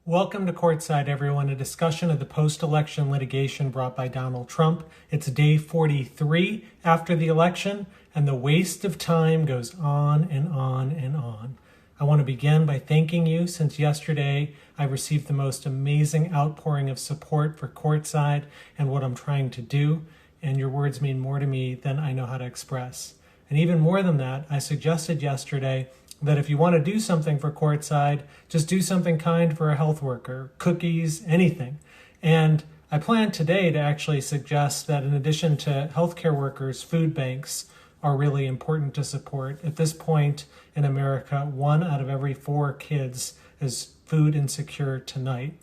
Welcome to Courtside, everyone, a discussion of the post-election litigation brought by Donald Trump. It's day 43 after the election, and the waste of time goes on and on and on. I want to begin by thanking you. Since yesterday, I received the most amazing outpouring of support for Courtside and what I'm trying to do, and your words mean more to me than I know how to express. And even more than that, I suggested yesterday that if you want to do something for Courtside, just do something kind for a health worker, cookies, anything. And I plan today to actually suggest that in addition to healthcare workers, food banks are really important to support. At this point in America, 1 out of every 4 kids is food insecure tonight.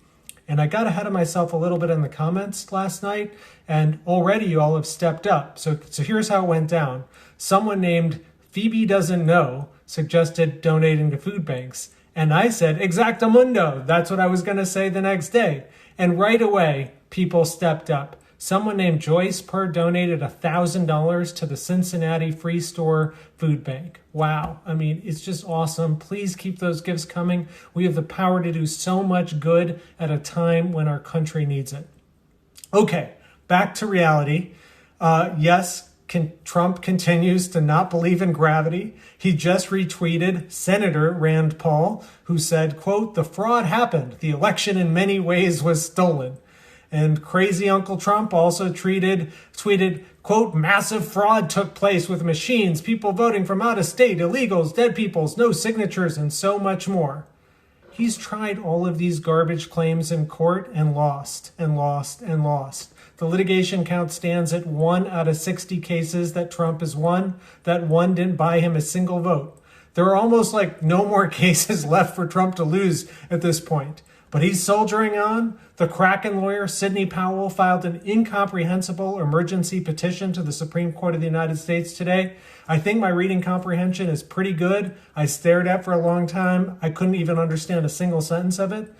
And I got ahead of myself a little bit in the comments last night, and already you all have stepped up. So here's how it went down. Someone named Phoebe Doesn't Know suggested donating to food banks. And I said, exactamundo. That's what I was going to say the next day. And right away, people stepped up. Someone named Joyce Purr donated $1,000 to the Cincinnati Free Store Food Bank. Wow. I mean, it's just awesome. Please keep those gifts coming. We have the power to do so much good at a time when our country needs it. Okay, back to reality. Yes, Trump continues to not believe in gravity. He just retweeted Senator Rand Paul, who said, quote, "The fraud happened. The election in many ways was stolen." And crazy Uncle Trump also tweeted, quote, "Massive fraud took place with machines, people voting from out of state, illegals, dead peoples, no signatures, and so much more." He's tried all of these garbage claims in court and lost and lost and lost. The litigation count stands at 1 out of 60 cases that Trump has won. That one didn't buy him a single vote. There are almost like no more cases left for Trump to lose at this point. But he's soldiering on. The Kraken lawyer, Sidney Powell, filed an incomprehensible emergency petition to the Supreme Court of the United States today. I think my reading comprehension is pretty good. I stared at it for a long time. I couldn't even understand a single sentence of it.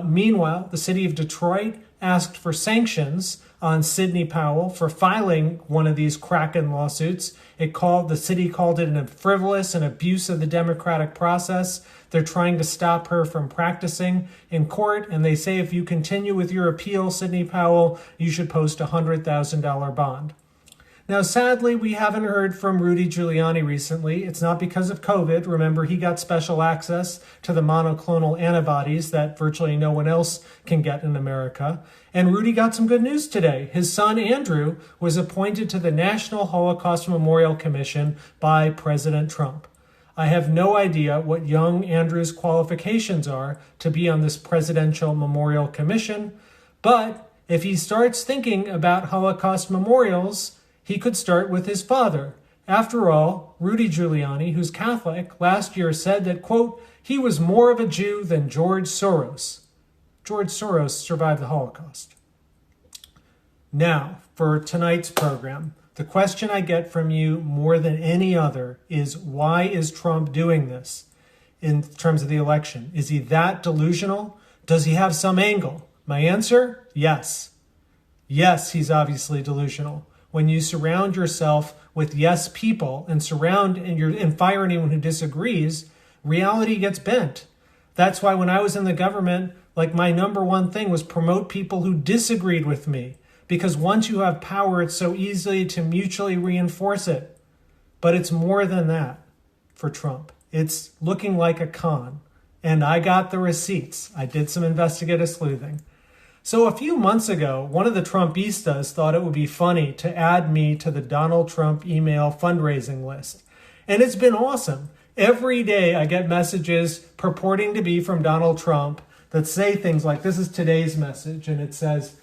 Meanwhile, the city of Detroit asked for sanctions on Sidney Powell for filing one of these Kraken lawsuits. The city called it a frivolous and abuse of the democratic process. They're trying to stop her from practicing in court, and they say if you continue with your appeal, Sidney Powell, you should post a $100,000 bond. Now, sadly, we haven't heard from Rudy Giuliani recently. It's not because of COVID. Remember, he got special access to the monoclonal antibodies that virtually no one else can get in America. And Rudy got some good news today. His son, Andrew, was appointed to the National Holocaust Memorial Commission by President Trump. I have no idea what young Andrew's qualifications are to be on this presidential memorial commission, but if he starts thinking about Holocaust memorials, he could start with his father. After all, Rudy Giuliani, who's Catholic, last year said that, quote, "he was more of a Jew than George Soros." George Soros survived the Holocaust. Now, for tonight's program, the question I get from you more than any other is, why is Trump doing this in terms of the election? Is he that delusional? Does he have some angle? My answer, yes. Yes, he's obviously delusional. When you surround yourself with yes people and fire anyone who disagrees, reality gets bent. That's why when I was in the government, my number one thing was promote people who disagreed with me. Because once you have power, it's so easy to mutually reinforce it. But it's more than that for Trump. It's looking like a con. And I got the receipts. I did some investigative sleuthing. So a few months ago, one of the Trumpistas thought it would be funny to add me to the Donald Trump email fundraising list. And it's been awesome. Every day I get messages purporting to be from Donald Trump that say things like, this is today's message, and it says,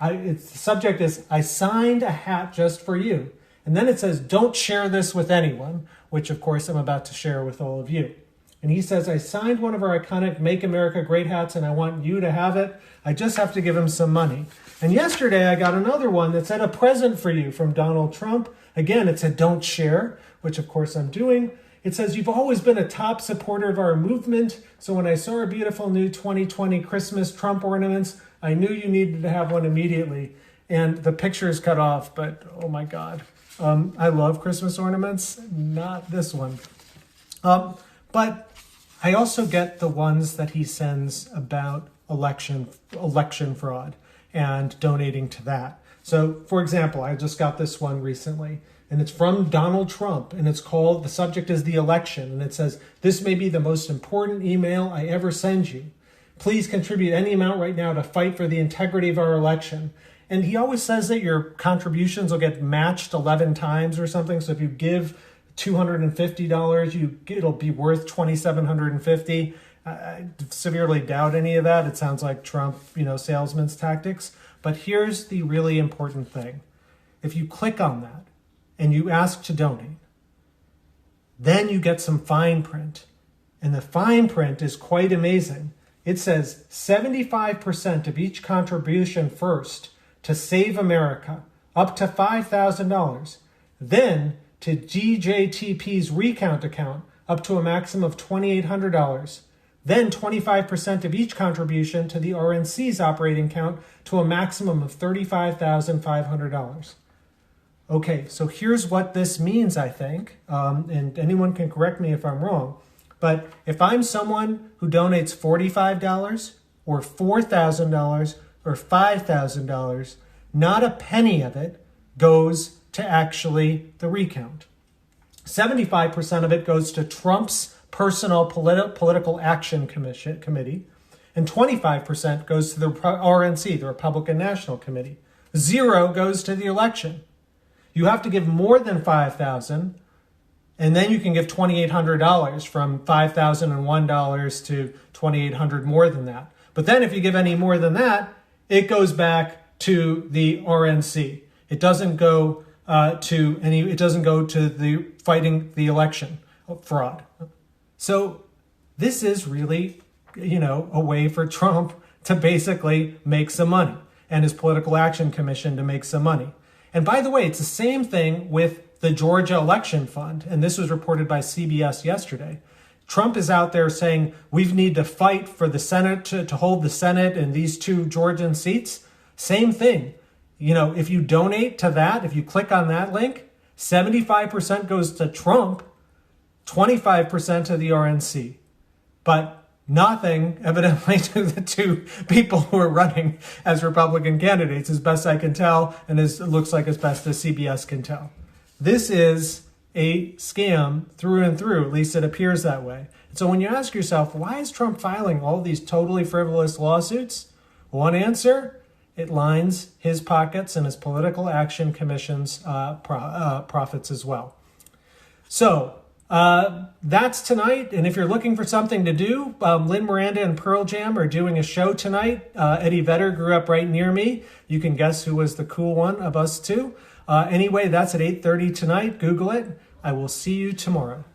the subject is, "I signed a hat just for you." And then it says, "Don't share this with anyone," which of course I'm about to share with all of you. And he says, "I signed one of our iconic Make America Great hats and I want you to have it. I just have to give him some money." And yesterday I got another one that said, "A present for you from Donald Trump." Again, it said, "Don't share," which of course I'm doing. It says, "You've always been a top supporter of our movement. So when I saw our beautiful new 2020 Christmas Trump ornaments, I knew you needed to have one immediately." And the picture is cut off, but oh my God. I love Christmas ornaments, not this one. But I also get the ones that he sends about election fraud and donating to that. So, for example, I just got this one recently, and it's from Donald Trump, and it's called, the subject is the election, and it says, "This may be the most important email I ever send you. Please contribute any amount right now to fight for the integrity of our election." And he always says that your contributions will get matched 11 times or something. So if you give $250, it'll be worth $2,750. I severely doubt any of that. It sounds like Trump, salesman's tactics. But here's the really important thing. If you click on that and you ask to donate, then you get some fine print. And the fine print is quite amazing. It says 75% of each contribution first to Save America, up to $5,000. Then to GJTP's recount account, up to a maximum of $2,800. Then 25% of each contribution to the RNC's operating account to a maximum of $35,500. Okay, so here's what this means, I think, and anyone can correct me if I'm wrong, but if I'm someone who donates $45 or $4,000 or $5,000, not a penny of it goes to actually the recount. 75% of it goes to Trump's personal political action committee, and 25% goes to the RNC, the Republican National Committee. 0 goes to the election. You have to give more than $5,000, and then you can give $2,800 from $5,001 to $2,800 more than that. But then if you give any more than that, it goes back to the RNC. It doesn't go it doesn't go to the fighting the election fraud. So this is really, a way for Trump to basically make some money, and his Political Action Commission to make some money. And by the way, it's the same thing with the Georgia Election Fund, and this was reported by CBS yesterday. Trump is out there saying we need to fight for the Senate to hold the Senate and these 2 Georgian seats. Same thing. If you donate to that, if you click on that link, 75% goes to Trump, 25% to the RNC. But nothing, evidently, to the 2 people who are running as Republican candidates, as best I can tell, and it looks like as best as CBS can tell. This is a scam through and through, at least it appears that way. So when you ask yourself, why is Trump filing all these totally frivolous lawsuits? One answer, it lines his pockets and his Political Action Commission's profits as well. So that's tonight. And if you're looking for something to do, Lin Miranda and Pearl Jam are doing a show tonight. Eddie Vedder grew up right near me. You can guess who was the cool one of us 2. Anyway, that's at 8:30 tonight. Google it. I will see you tomorrow.